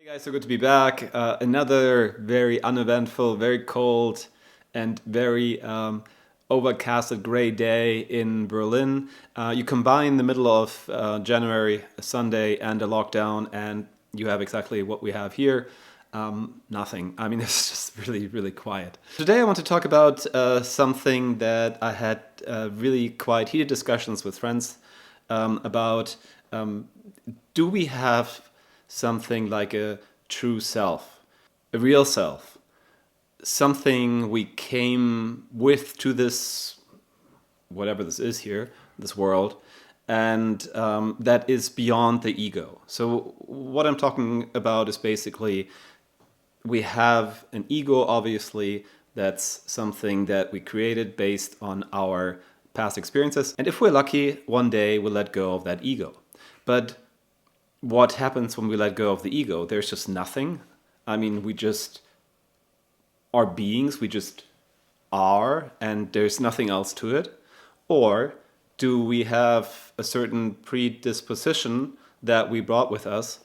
Hey guys, so good to be back. Another very uneventful, very cold, and very overcasted gray day in Berlin. You combine the middle of January, a Sunday, and a lockdown, and you have exactly what we have here. Nothing. I mean, it's just really, really quiet. Today I want to talk about something that I had really quite heated discussions with friends about. Do we have something like a true self, a real self, something we came with to this, whatever this is here, this world, and that is beyond the ego. So what I'm talking about is basically we have an ego, obviously, that's something that we created based on our past experiences. And if we're lucky, one day we'll let go of that ego. But what happens when we let go of the ego? There's just nothing. I mean, we just are beings, we just are, and there's nothing else to it. Or do we have a certain predisposition that we brought with us,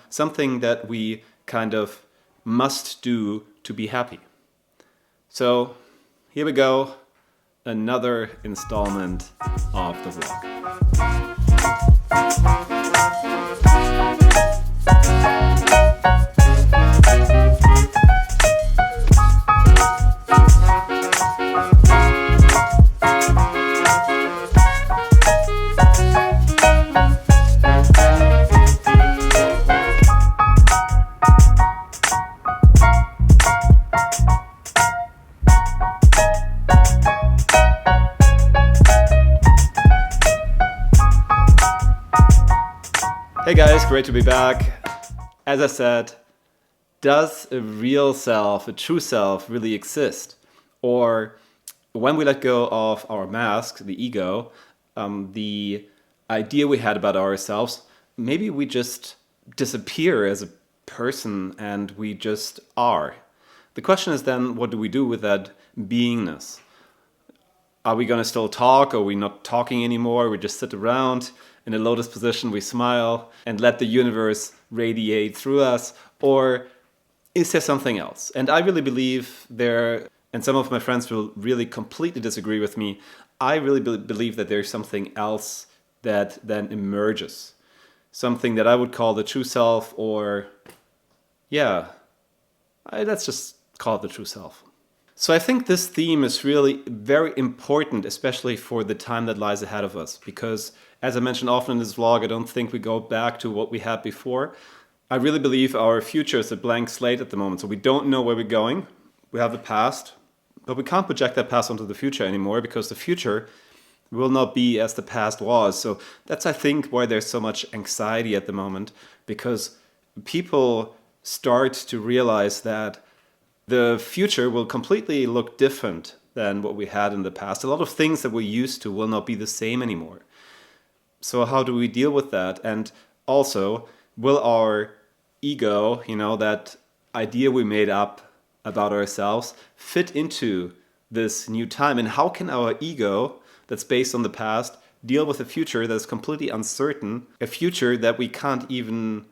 something that we kind of must do to be happy? So here we go, another installment of the vlog. Hey guys, great to be back. As I said, does a real self, a true self, really exist? Or when we let go of our mask, the ego, the idea we had about ourselves, maybe we just disappear as a person and we just are. The question is then, what do we do with that beingness? Are we going to still talk? Are we not talking anymore? We just sit around in a lotus position, we smile and let the universe radiate through us? Or is there something else? And I really believe there, and some of my friends will really completely disagree with me, I really believe that there's something else that then emerges. Something that I would call the true self, or let's just call it the true self. So I think this theme is really very important, especially for the time that lies ahead of us. Because as I mentioned often in this vlog, I don't think we go back to what we had before. I really believe our future is a blank slate at the moment. So we don't know where we're going. We have the past, but we can't project that past onto the future anymore because the future will not be as the past was. So that's, I think, why there's so much anxiety at the moment, because people start to realize that the future will completely look different than what we had in the past. A lot of things that we're used to will not be the same anymore. So how do we deal with that? And also, will our ego, that idea we made up about ourselves, fit into this new time? And how can our ego, that's based on the past, deal with a future that's completely uncertain, a future that we can't even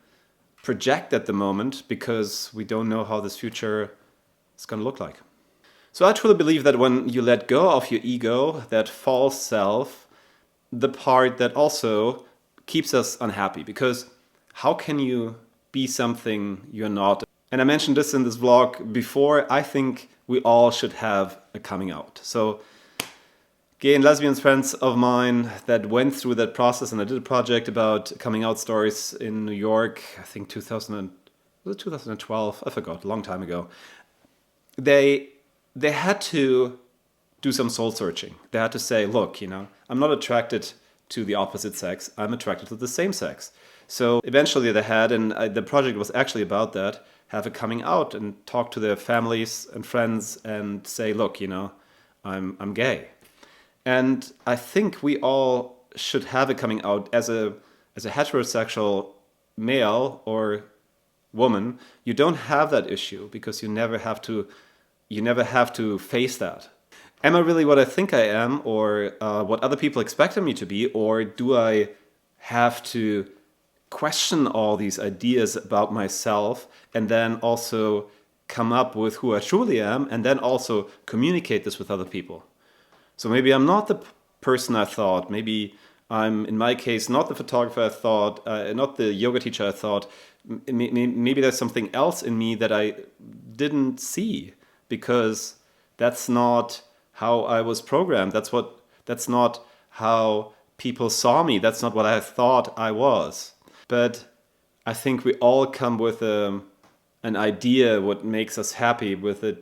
project at the moment because we don't know how this future is going to look like? So I truly believe that when you let go of your ego, that false self, the part that also keeps us unhappy, because how can you be something you're not? And I mentioned this in this vlog before, I think we all should have a coming out. So gay and lesbian friends of mine that went through that process, and I did a project about coming out stories in New York, I think 2012, I forgot, a long time ago. They had to do some soul searching. They had to say, look, I'm not attracted to the opposite sex, I'm attracted to the same sex. So eventually they had, and the project was actually about that, have a coming out and talk to their families and friends and say, look, I'm gay. And I think we all should have a coming out as a heterosexual male or woman. You don't have that issue because you never have to face that. Am I really what I think I am, or what other people expect of me to be, or do I have to question all these ideas about myself and then also come up with who I truly am and then also communicate this with other people. So maybe I'm not the person I thought. Maybe I'm, in my case, not the photographer I thought, not the yoga teacher I thought. Maybe there's something else in me that I didn't see because that's not how I was programmed. That's not how people saw me. That's not what I thought I was. But I think we all come with an idea what makes us happy, with a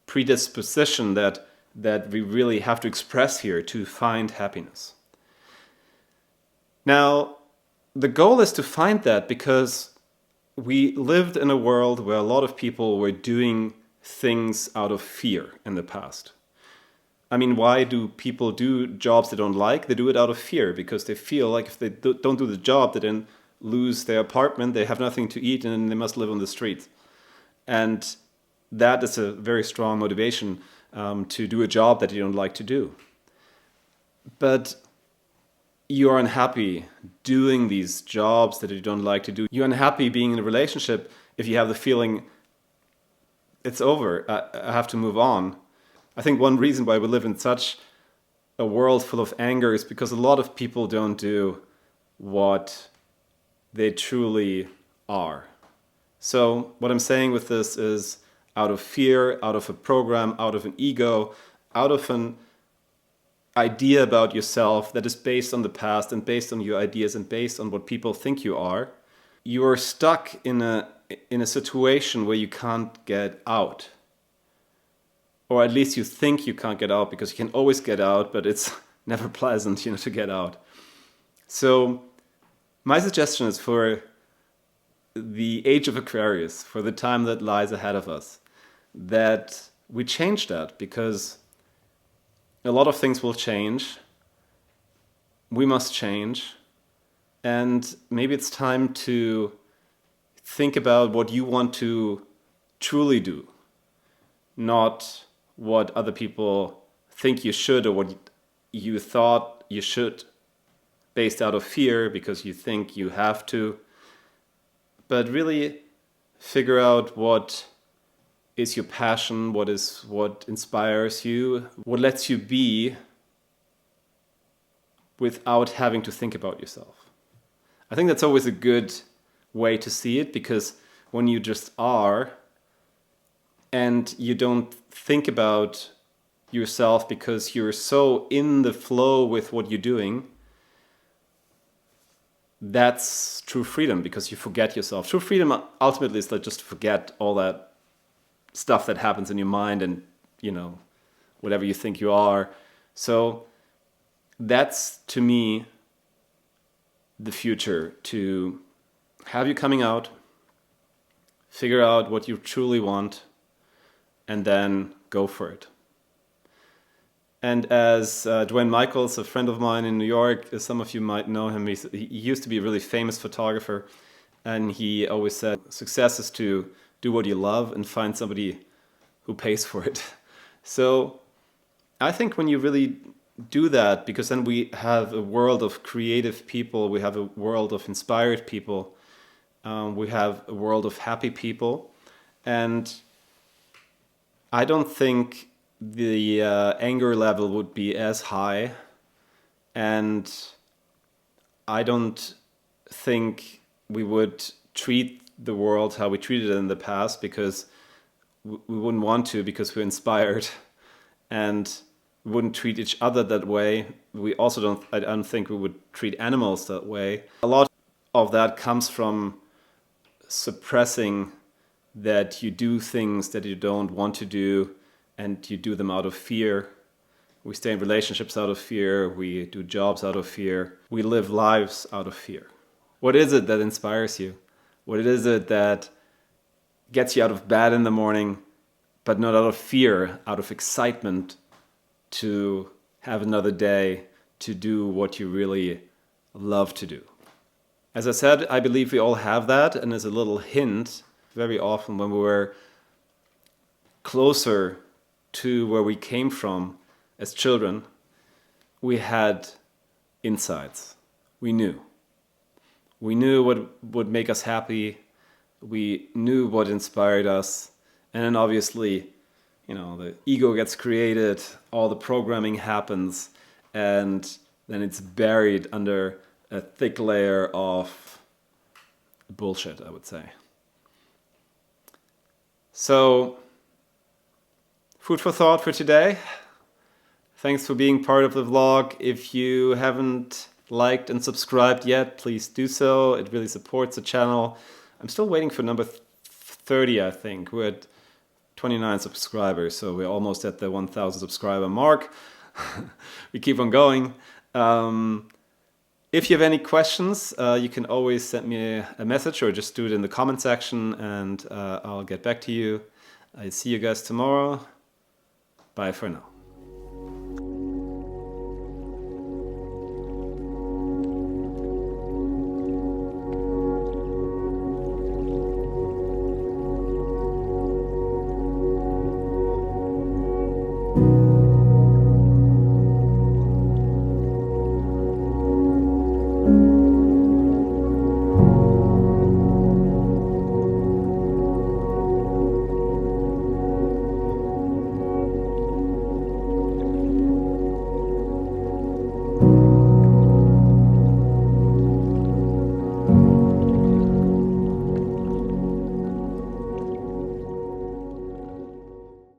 predisposition that we really have to express here to find happiness. Now, the goal is to find that because we lived in a world where a lot of people were doing things out of fear in the past. I mean, why do people do jobs they don't like? They do it out of fear because they feel like if they don't do the job, they then lose their apartment, they have nothing to eat, and they must live on the street. And that is a very strong motivation to do a job that you don't like to do. But you're unhappy doing these jobs that you don't like to do. You're unhappy being in a relationship if you have the feeling it's over, I have to move on. I think one reason why we live in such a world full of anger is because a lot of people don't do what they truly are. So what I'm saying with this is out of fear, out of a program, out of an ego, out of an idea about yourself that is based on the past and based on your ideas and based on what people think you are stuck in a situation where you can't get out. Or at least you think you can't get out, because you can always get out, but it's never pleasant, to get out. So my suggestion is for the age of Aquarius, for the time that lies ahead of us, that we change that, because a lot of things will change. We must change. And maybe it's time to think about what you want to truly do, not what other people think you should or what you thought you should, based out of fear because you think you have to. But really figure out what is your passion, what inspires you, what lets you be without having to think about yourself. I think that's always a good way to see it, because when you just are and you don't think about yourself because you're so in the flow with what you're doing, that's true freedom, because you forget yourself. True freedom ultimately is like just to forget all that stuff that happens in your mind and, whatever you think you are. So that's, to me, the future, to have you coming out, figure out what you truly want, and then go for it. And as Dwayne Michaels, a friend of mine in New York, some of you might know him, he used to be a really famous photographer, and he always said, success is to do what you love and find somebody who pays for it. So I think when you really do that, because then we have a world of creative people, we have a world of inspired people, we have a world of happy people, and I don't think the anger level would be as high, and I don't think we would treat the world how we treated it in the past, because we wouldn't want to, because we're inspired, and we wouldn't treat each other that way. I don't think we would treat animals that way. A lot of that comes from suppressing that you do things that you don't want to do, and you do them out of fear. We stay in relationships out of fear. We do jobs out of fear. We live lives out of fear. What is it that inspires you? What is it that gets you out of bed in the morning, but not out of fear, out of excitement to have another day, to do what you really love to do? As I said, I believe we all have that, and as a little hint, very often when we were closer to where we came from as children, we had insights. We knew. We knew what would make us happy. We knew what inspired us. And then obviously, the ego gets created, all the programming happens, and then it's buried under a thick layer of bullshit, I would say. So, food for thought for today. Thanks for being part of the vlog. If you haven't liked and subscribed yet, please do so. It really supports the channel. I'm still waiting for number 30, I think. We're at 29 subscribers, so we're almost at the 1,000 subscriber mark. We keep on going. If you have any questions, you can always send me a message or just do it in the comment section, and I'll get back to you. I see you guys tomorrow. Bye for now.